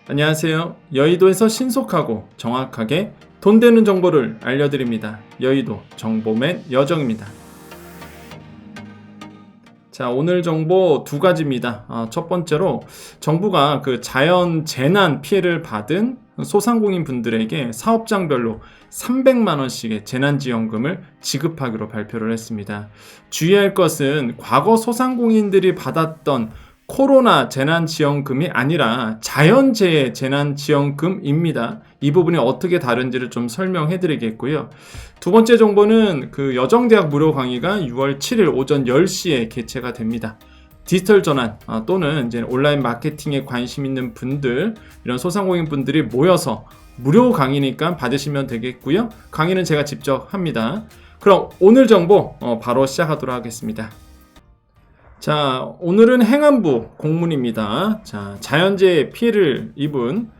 안녕하세요. 여의도에서 신속하고 정확하게 돈 되는 정보를 알려드립니다. 여의도 정보맨 여정입니다. 자, 오늘 정보 두 가지입니다. 첫 번째로 정부가 그 자연 재난 피해를 받은 소상공인 분들에게 사업장별로 300만 원씩의 재난지원금을 지급하기로 발표를 했습니다. 주의할 것은 과거 소상공인들이 받았던 코로나 재난지원금이 아니라 자연재해 재난지원금입니다. 이 부분이 어떻게 다른지를 좀 설명해 드리겠고요. 두 번째 정보는 그 여정대학 무료 강의가 6월 7일 오전 10시에 개최가 됩니다. 디지털 전환 또는 이제 온라인 마케팅에 관심 있는 분들, 이런 소상공인 분들이 모여서 무료 강의니까 받으시면 되겠고요. 강의는 제가 직접 합니다. 그럼 오늘 정보 바로 시작하도록 하겠습니다. 자, 오늘은 행안부 공문입니다. 자, 자연재해 피해를 입은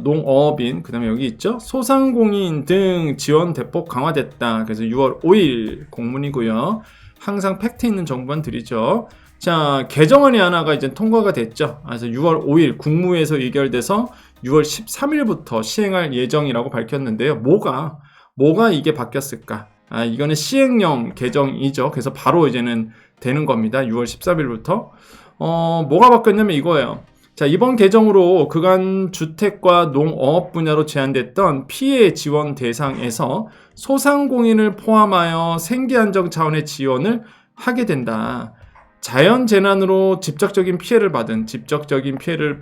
농어업인, 그 다음에 여기 있죠? 소상공인 등 지원 대폭 강화됐다. 그래서 6월 5일 공문이고요. 항상 팩트 있는 정보만 드리죠. 자, 개정안이 하나가 이제 통과가 됐죠. 그래서 6월 5일 국무회에서 의결돼서 6월 13일부터 시행할 예정이라고 밝혔는데요. 뭐가 이게 바뀌었을까? 이거는 시행령 개정이죠. 그래서 바로 이제는 되는 겁니다. 6월 13일부터. 뭐가 바뀌었냐면 이거예요. 자, 이번 개정으로 그간 주택과 농업 분야로 제한됐던 피해 지원 대상에서 소상공인을 포함하여 생계안정 차원의 지원을 하게 된다. 자연재난으로 직접적인 피해를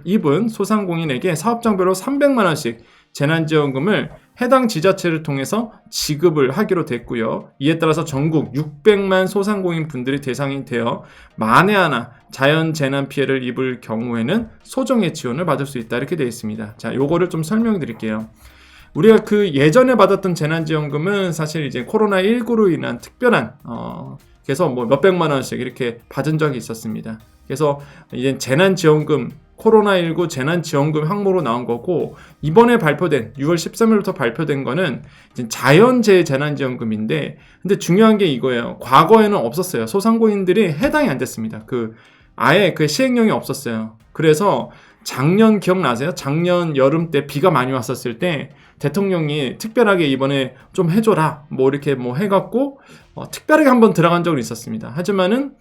입은 소상공인에게 사업장별로 300만 원씩 재난지원금을 해당 지자체를 통해서 지급을 하기로 됐고요. 이에 따라서 전국 600만 소상공인 분들이 대상이 되어 만에 하나 자연재난 피해를 입을 경우에는 소정의 지원을 받을 수 있다, 이렇게 되어 있습니다. 자, 요거를 좀 설명해 드릴게요. 우리가 그 예전에 받았던 재난지원금은 사실 이제 코로나19로 인한 특별한 그래서 뭐 몇백만 원씩 이렇게 받은 적이 있었습니다. 그래서 이제 재난지원금, 코로나19 재난지원금 항목으로 나온 거고, 이번에 발표된 6월 13일부터 발표된 거는 이제 자연재해 재난지원금인데, 근데 중요한 게 이거예요. 과거에는 없었어요. 소상공인들이 해당이 안 됐습니다. 아예 그 시행령이 없었어요. 그래서 작년 기억나세요? 작년 여름 때 비가 많이 왔었을 때 대통령이 특별하게 이번에 좀 해줘라 뭐 이렇게 뭐 해갖고 특별하게 한번 들어간 적은 있었습니다. 하지만은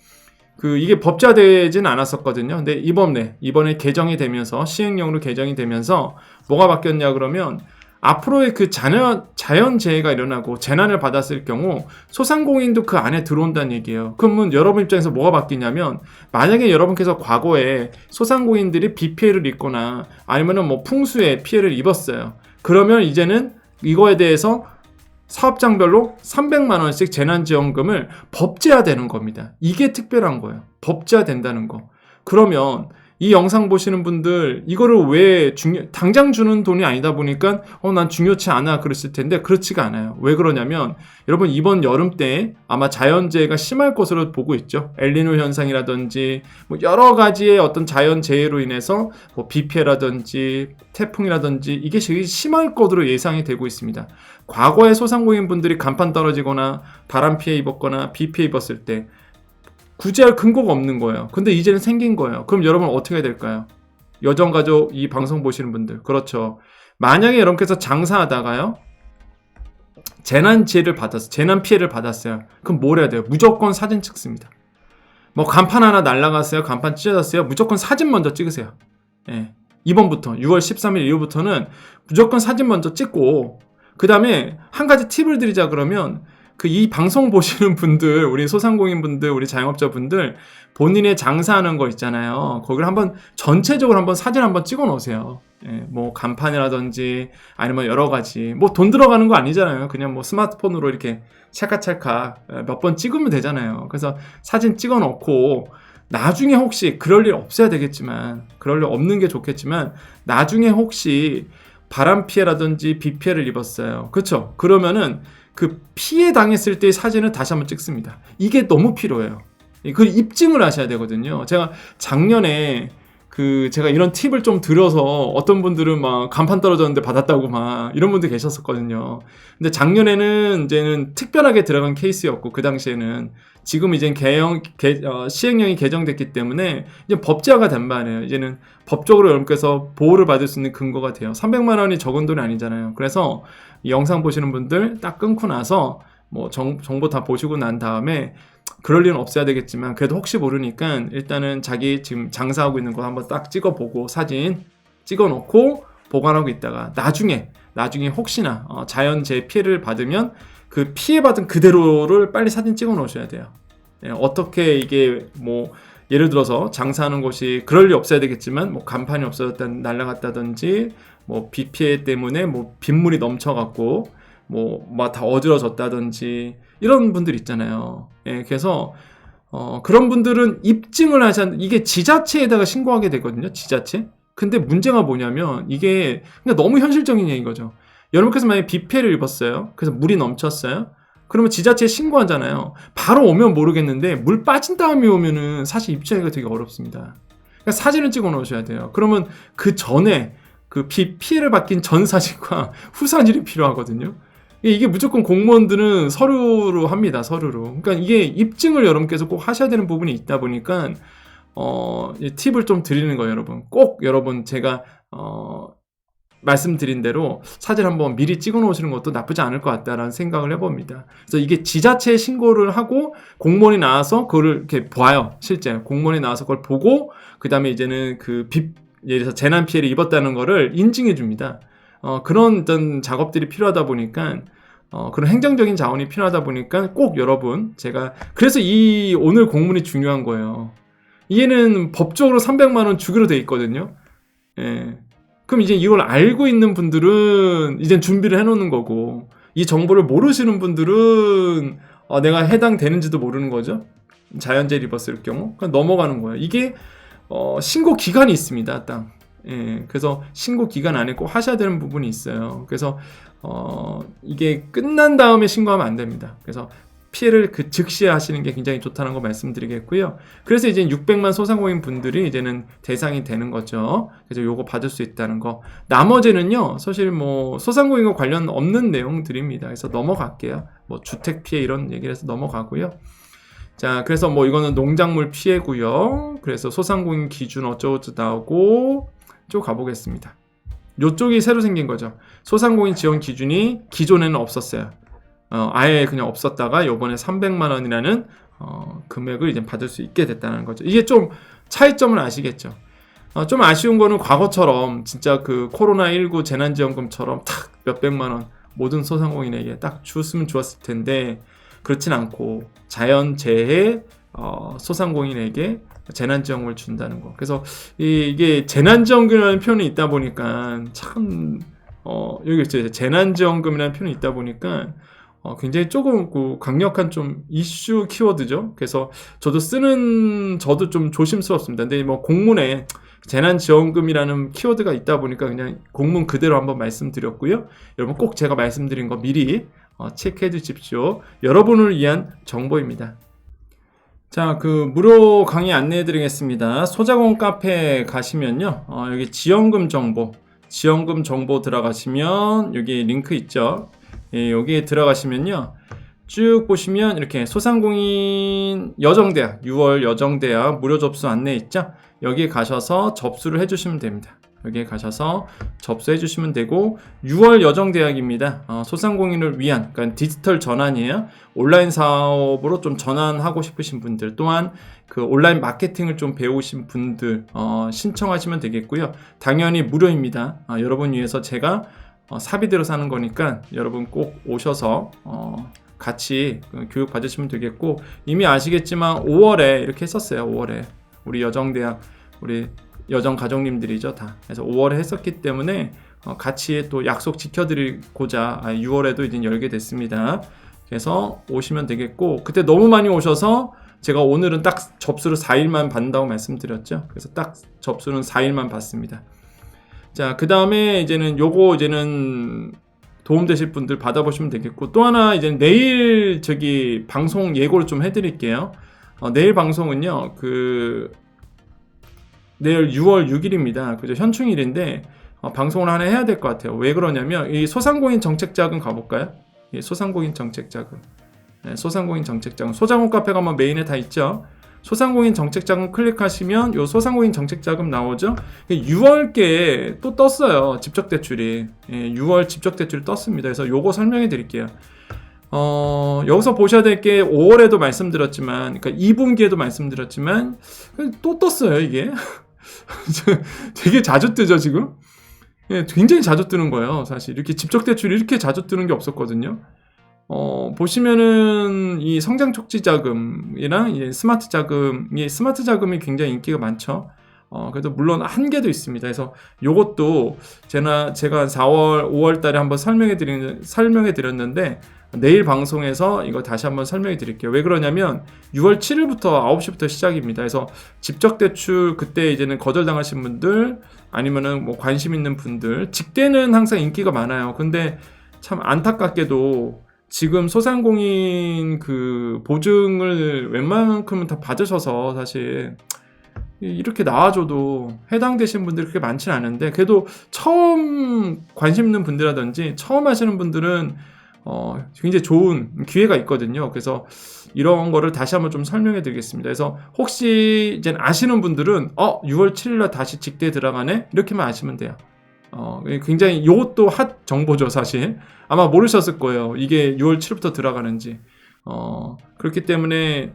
이게 법제화되진 않았었거든요. 근데 이번에 개정이 되면서, 시행령으로 개정이 되면서 뭐가 바뀌었냐 그러면, 앞으로의 그 자연재해가 일어나고 재난을 받았을 경우 소상공인도 그 안에 들어온다는 얘기예요. 그러면 여러분 입장에서 뭐가 바뀌냐면, 만약에 여러분께서 과거에 소상공인들이 비 피해를 입거나 아니면은 뭐 풍수에 피해를 입었어요. 그러면 이제는 이거에 대해서 사업장별로 300만 원씩 재난지원금을 법제화되는 겁니다. 이게 특별한 거예요. 법제화된다는 거. 그러면 이 영상 보시는 분들, 이거를 왜 당장 주는 돈이 아니다 보니까 난 중요치 않아 그랬을 텐데, 그렇지가 않아요. 왜 그러냐면, 여러분 이번 여름 때 아마 자연재해가 심할 것으로 보고 있죠. 엘니뇨 현상이라든지 뭐 여러 가지의 어떤 자연재해로 인해서 뭐 비 피해라든지 태풍이라든지 이게 심할 것으로 예상이 되고 있습니다. 과거에 소상공인 분들이 간판 떨어지거나 바람 피해 입었거나 비 피해 입었을 때 구제할 근거가 없는 거예요. 근데 이제는 생긴 거예요. 그럼 여러분 어떻게 해야 될까요? 여정가족 이 방송 보시는 분들, 그렇죠. 만약에 여러분께서 장사하다가요, 재난 피해를 받았어요. 그럼 뭘 해야 돼요? 무조건 사진 찍습니다. 뭐 간판 하나 날라갔어요, 간판 찢어졌어요, 무조건 사진 먼저 찍으세요. 예. 이번부터 6월 13일 이후부터는 무조건 사진 먼저 찍고, 그 다음에 한 가지 팁을 드리자 그러면, 이 방송 보시는 분들, 우리 소상공인 분들, 우리 자영업자 분들, 본인의 장사하는 거 있잖아요. 거기를 전체적으로 사진 한번 찍어 놓으세요. 예, 뭐 간판이라든지 아니면 여러 가지, 뭐 돈 들어가는 거 아니잖아요. 그냥 뭐 스마트폰으로 이렇게 찰칵찰칵 몇 번 찍으면 되잖아요. 그래서 사진 찍어 놓고, 나중에 혹시 그럴 일 없어야 되겠지만, 그럴 일 없는 게 좋겠지만, 나중에 혹시 바람 피해라든지 비 피해를 입었어요. 그렇죠? 그러면은 그 피해 당했을 때의 사진을 다시 한번 찍습니다. 이게 너무 필요해요. 그 입증을 하셔야 되거든요. 제가 작년에 제가 이런 팁을 좀 들어서 어떤 분들은 막 간판 떨어졌는데 받았다고 막 이런 분들 계셨었거든요. 근데 작년에는 이제는 특별하게 들어간 케이스였고, 그 당시에는 지금 이제 시행령이 개정됐기 때문에 이제 법제화가 된 말이에요. 이제는 법적으로 여러분께서 보호를 받을 수 있는 근거가 돼요. 300만 원이 적은 돈이 아니잖아요. 그래서 이 영상 보시는 분들 딱 끊고 나서 뭐 정보 다 보시고 난 다음에, 그럴 일은 없어야 되겠지만 그래도 혹시 모르니까 일단은 자기 지금 장사하고 있는 거 한번 딱 찍어보고 사진 찍어놓고 보관하고 있다가 나중에 혹시나 자연재해 피해를 받으면 그 피해받은 그대로를 빨리 사진 찍어 놓으셔야 돼요. 예, 어떻게 이게 뭐 예를 들어서 장사하는 곳이 그럴 리 없어야 되겠지만 뭐 간판이 없어졌다 날아갔다든지 뭐 비 피해 때문에 뭐 빗물이 넘쳐갖고 뭐 다 어지러졌다든지 이런 분들 있잖아요. 예, 그래서 그런 분들은 입증을 하셔야, 이게 지자체에다가 신고하게 되거든요. 지자체. 근데 문제가 뭐냐면 이게 그냥 너무 현실적인 얘기인 거죠. 여러분께서 만약에 비 피해를 입었어요. 그래서 물이 넘쳤어요. 그러면 지자체에 신고하잖아요. 바로 오면 모르겠는데 물 빠진 다음에 오면은 사실 입증하기가 되게 어렵습니다. 그러니까 사진을 찍어 놓으셔야 돼요. 그러면 그 전에 그 피해를 받긴 전 사진과 후 사진이 필요하거든요. 이게 무조건 공무원들은 서류로 합니다. 서류로. 그러니까 이게 입증을 여러분께서 꼭 하셔야 되는 부분이 있다 보니까 이 팁을 좀 드리는 거예요, 여러분. 꼭 여러분 제가 말씀드린 대로 사진 한번 미리 찍어 놓으시는 것도 나쁘지 않을 것 같다라는 생각을 해봅니다. 그래서 이게 지자체에 신고를 하고 공무원이 나와서 그거를 이렇게 봐요. 실제 공무원이 나와서 그걸 보고 그 다음에 이제는 예를 들어서 재난 피해를 입었다는 거를 인증해 줍니다. 그런 어떤 작업들이 필요하다 보니까 그런 행정적인 자원이 필요하다 보니까 꼭 여러분, 제가 그래서 이 오늘 공문이 중요한 거예요. 얘는 법적으로 300만 원 주기로 돼 있거든요. 예. 그럼 이제 이걸 알고 있는 분들은 이제 준비를 해놓는 거고, 이 정보를 모르시는 분들은 내가 해당되는지도 모르는 거죠. 자연재해 입었을 경우 그냥 넘어가는 거예요. 이게 신고 기간이 있습니다. 딱. 예, 그래서 신고 기간 안에 꼭 하셔야 되는 부분이 있어요. 그래서 이게 끝난 다음에 신고하면 안 됩니다. 그래서 피해를 즉시 하시는 게 굉장히 좋다는 거 말씀드리겠고요. 그래서 이제 600만 소상공인 분들이 이제는 대상이 되는 거죠. 그래서 요거 받을 수 있다는 거. 나머지는요, 사실 뭐 소상공인과 관련 없는 내용들입니다. 그래서 넘어갈게요. 뭐 주택 피해 이런 얘기를 해서 넘어가고요. 자, 그래서 뭐 이거는 농작물 피해고요. 그래서 소상공인 기준 어쩌고저쩌고 나오고 쭉 가보겠습니다. 요쪽이 새로 생긴 거죠. 소상공인 지원 기준이 기존에는 없었어요. 아예 그냥 없었다가 요번에 300만 원이라는 금액을 이제 받을 수 있게 됐다는 거죠. 이게 좀 차이점을 아시겠죠? 좀 아쉬운 거는 과거처럼 진짜 그 코로나19 재난지원금처럼 탁 몇백만 원 모든 소상공인에게 딱 줬으면 좋았을 텐데 그렇진 않고 자연재해 소상공인에게 재난지원금을 준다는 거. 그래서 이게 재난지원금이라는 표현이 있다 보니까 참 여기 있죠. 재난지원금이라는 표현이 있다 보니까 굉장히 조금 강력한 좀 이슈 키워드죠. 그래서 저도 좀 조심스럽습니다. 근데 뭐 공문에 재난지원금이라는 키워드가 있다 보니까 그냥 공문 그대로 한번 말씀드렸고요. 여러분 꼭 제가 말씀드린 거 미리 체크해 주십시오. 여러분을 위한 정보입니다. 자, 무료 강의 안내해 드리겠습니다. 소자공 카페 가시면요. 여기 지원금 정보 들어가시면 여기 링크 있죠. 예, 여기에 들어가시면요. 쭉 보시면 이렇게 소상공인 여정대학 6월 여정대학 무료 접수 안내 있죠. 여기에 가셔서 접수를 해주시면 됩니다. 여기에 가셔서 접수해 주시면 되고 6월 여정대학입니다. 소상공인을 위한 그러니까 디지털 전환이에요. 온라인 사업으로 좀 전환하고 싶으신 분들 또한 그 온라인 마케팅을 좀 배우신 분들 신청하시면 되겠고요. 당연히 무료입니다. 여러분 위해서 제가 사비 들어서 하는 거니까 여러분 꼭 오셔서 같이 교육 받으시면 되겠고 이미 아시겠지만 5월에 이렇게 했었어요. 5월에 우리 여정대학 우리 여정 가족님들이죠 다. 그래서 5월에 했었기 때문에 같이 또 약속 지켜드리고자 6월에도 이제 열게 됐습니다. 그래서 오시면 되겠고 그때 너무 많이 오셔서 제가 오늘은 딱 접수를 4일만 받는다고 말씀드렸죠. 그래서 딱 접수는 4일만 받습니다. 자, 그 다음에 이제는 도움되실 분들 받아보시면 되겠고 또 하나 이제 내일 방송 예고를 좀 해드릴게요. 내일 방송은요 내일 6월 6일입니다. 그죠? 현충일인데 방송을 하나 해야 될 것 같아요. 왜 그러냐면 이 소상공인 정책자금 가볼까요? 이 소상공인 정책자금. 네, 소상공인 정책자금. 소장훈 카페 가면 메인에 다 있죠. 소상공인 정책자금 클릭하시면 요 소상공인 정책자금 나오죠. 6월께 또 떴어요. 집적대출이. 6월 집적대출이 떴습니다. 그래서 요거 설명해 드릴게요. 여기서 보셔야 될 게 5월에도 말씀드렸지만, 그러니까 2분기에도 말씀드렸지만 또 떴어요. 이게 되게 자주 뜨죠 지금. 굉장히 자주 뜨는 거예요. 사실 이렇게 집적대출이 이렇게 자주 뜨는 게 없었거든요. 보시면은 이 성장 촉진 자금이랑 이 스마트 자금이 굉장히 인기가 많죠. 그래도 물론 한계도 있습니다. 그래서 요것도 제가 4월, 5월 달에 한번 설명해 드렸는데 내일 방송에서 이거 다시 한번 설명해 드릴게요. 왜 그러냐면 6월 7일부터 9시부터 시작입니다. 그래서 집적대출 그때 이제는 거절당하신 분들 아니면은 뭐 관심 있는 분들, 직대는 항상 인기가 많아요. 근데 참 안타깝게도 지금 소상공인 그 보증을 웬만큼은 다 받으셔서 사실 이렇게 나와줘도 해당되신 분들이 그렇게 많지는 않은데, 그래도 처음 관심 있는 분들이라든지 처음 하시는 분들은 굉장히 좋은 기회가 있거든요. 그래서 이런 거를 다시 한번 좀 설명해 드리겠습니다. 그래서 혹시 이제 아시는 분들은 6월 7일날 다시 직대 들어가네? 이렇게만 아시면 돼요. 굉장히 이것도 핫 정보죠. 사실 아마 모르셨을 거예요. 이게 6월 7일부터 들어가는지. 그렇기 때문에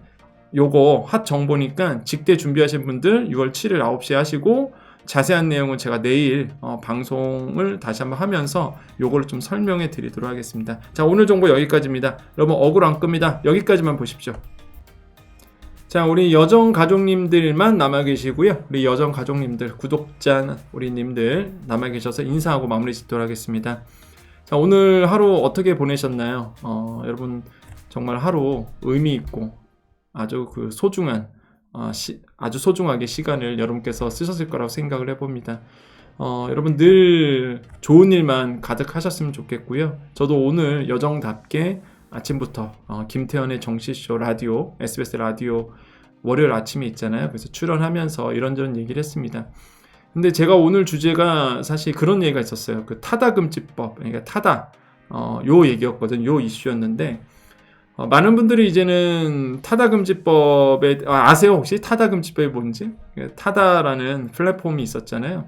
요거 핫 정보니까 직대 준비하신 분들 6월 7일 9시에 하시고, 자세한 내용은 제가 내일 방송을 다시 한번 하면서 요거를 좀 설명해 드리도록 하겠습니다. 자, 오늘 정보 여기까지입니다. 여러분 억울 안 끕니다. 여기까지만 보십시오. 자, 우리 여정 가족님들만 남아 계시고요. 우리 여정 가족님들, 구독자 우리 님들 남아 계셔서 인사하고 마무리 짓도록 하겠습니다. 자, 오늘 하루 어떻게 보내셨나요? 여러분 정말 하루 의미 있고 아주 그 소중한 아주 소중하게 시간을 여러분께서 쓰셨을 거라고 생각을 해봅니다. 여러분 늘 좋은 일만 가득하셨으면 좋겠고요. 저도 오늘 여정답게 아침부터 김태현의 정치쇼 라디오, SBS 라디오 월요일 아침에 있잖아요. 그래서 출연하면서 이런저런 얘기를 했습니다. 근데 제가 오늘 주제가 사실 그런 얘기가 있었어요. 그 타다금지법, 그러니까 타다 요 얘기였거든. 요 이슈였는데 많은 분들이 이제는 타다금지법에 아세요? 혹시 타다금지법이 뭔지? 타다라는 플랫폼이 있었잖아요.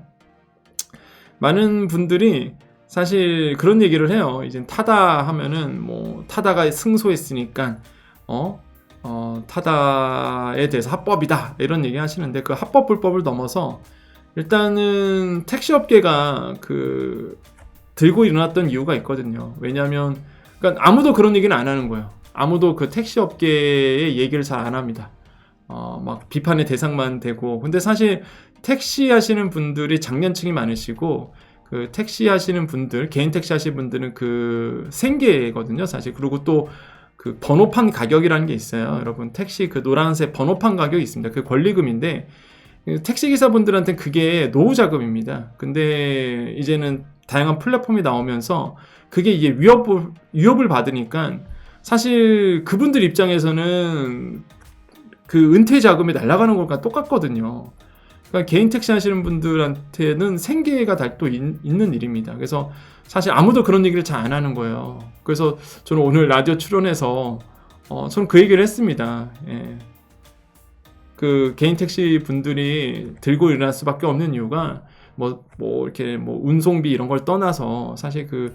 많은 분들이 사실 그런 얘기를 해요. 이제 타다 하면은 뭐 타다가 승소했으니까 타다에 대해서 합법이다 이런 얘기 하시는데, 그 합법 불법을 넘어서 일단은 택시업계가 그 들고 일어났던 이유가 있거든요. 왜냐하면 그러니까 아무도 그런 얘기는 안 하는 거예요. 아무도 그 택시업계의 얘기를 잘 안 합니다. 막 비판의 대상만 되고. 근데 사실 택시 하시는 분들이 장년층이 많으시고, 그 택시 하시는 분들, 개인 택시 하시는 분들은 그 생계거든요, 사실. 그리고 또 그 번호판 가격이라는 게 있어요. 여러분, 택시 그 노란색 번호판 가격이 있습니다. 그 권리금인데, 택시 기사분들한테는 그게 노후 자금입니다. 근데 이제는 다양한 플랫폼이 나오면서 그게 이게 위협을 받으니까 사실 그분들 입장에서는 그 은퇴 자금이 날아가는 것과 똑같거든요. 그러니까 개인 택시 하시는 분들한테는 생계가 또 있는 일입니다. 그래서 사실 아무도 그런 얘기를 잘 안 하는 거예요. 그래서 저는 오늘 라디오 출연해서 저는 그 얘기를 했습니다. 예. 그 개인 택시 분들이 들고 일어날 수밖에 없는 이유가 뭐 이렇게 뭐 운송비 이런 걸 떠나서 사실 그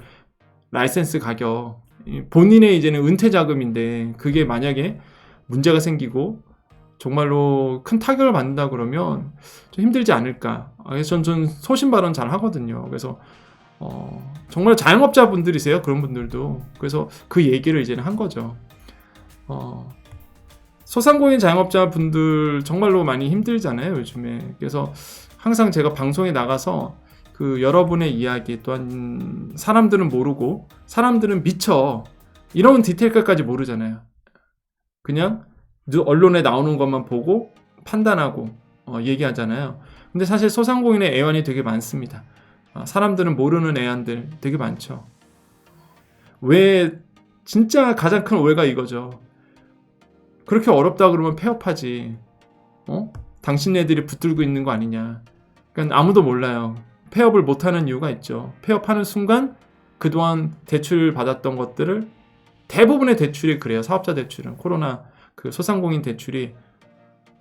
라이센스 가격, 본인의 이제는 은퇴 자금인데 그게 만약에 문제가 생기고 정말로 큰 타격을 받는다 그러면 좀 힘들지 않을까. 그래서 전 소신 발언 잘 하거든요. 그래서 정말 자영업자 분들이세요. 그런 분들도. 그래서 그 얘기를 이제는 한 거죠. 소상공인 자영업자 분들 정말로 많이 힘들잖아요, 요즘에. 그래서 항상 제가 방송에 나가서 그 여러분의 이야기, 또한 사람들은 모르고 사람들은 미처 이런 디테일까지 모르잖아요. 그냥 언론에 나오는 것만 보고 판단하고 얘기하잖아요. 근데 사실 소상공인의 애환이 되게 많습니다. 사람들은 모르는 애환들 되게 많죠. 왜 진짜 가장 큰 오해가 이거죠. 그렇게 어렵다 그러면 폐업하지. 당신네들이 붙들고 있는 거 아니냐. 그러니까 아무도 몰라요. 폐업을 못하는 이유가 있죠. 폐업하는 순간 그동안 대출 받았던 것들을 대부분의 대출이 그래요. 사업자 대출은 코로나 그 소상공인 대출이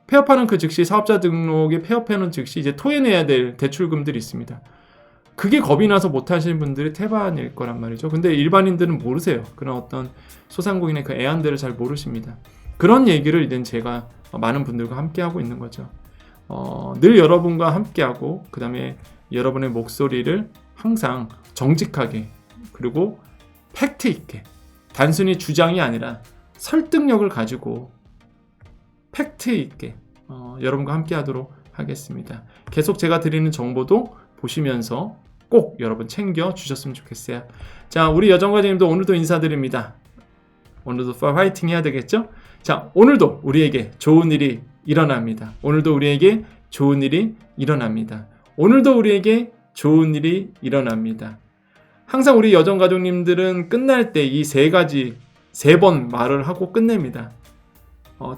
폐업하는 그 즉시 사업자 등록에 폐업하는 즉시 이제 토해내야 될 대출금들이 있습니다. 그게 겁이 나서 못하시는 분들이 태반일 거란 말이죠. 근데 일반인들은 모르세요. 그런 어떤 소상공인의 그 애환들을 잘 모르십니다. 그런 얘기를 이제 제가 많은 분들과 함께 하고 있는 거죠. 늘 여러분과 함께하고 그 다음에 여러분의 목소리를 항상 정직하게 그리고 팩트 있게 단순히 주장이 아니라 설득력을 가지고 팩트 있게 여러분과 함께 하도록 하겠습니다. 계속 제가 드리는 정보도 보시면서 꼭 여러분 챙겨 주셨으면 좋겠어요. 자, 우리 여정과장님도 오늘도 인사드립니다. 오늘도 화이팅 해야 되겠죠? 자, 오늘도 우리에게 좋은 일이 일어납니다. 오늘도 우리에게 좋은 일이 일어납니다. 오늘도 우리에게 좋은 일이 일어납니다. 항상 우리 여정가족님들은 끝날 때 이 세 가지 3번 말을 하고 끝냅니다.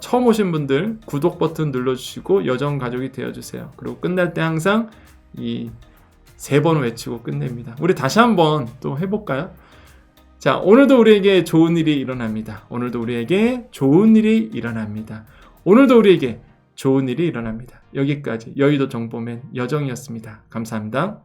처음 오신 분들 구독 버튼 눌러주시고 여정가족이 되어주세요. 그리고 끝날 때 항상 이 3번 외치고 끝냅니다. 우리 다시 한번 또 해볼까요? 자, 오늘도 우리에게 좋은 일이 일어납니다. 오늘도 우리에게 좋은 일이 일어납니다. 오늘도 우리에게 좋은 일이 일어납니다. 여기까지 여의도 정보맨 여정이었습니다. 감사합니다.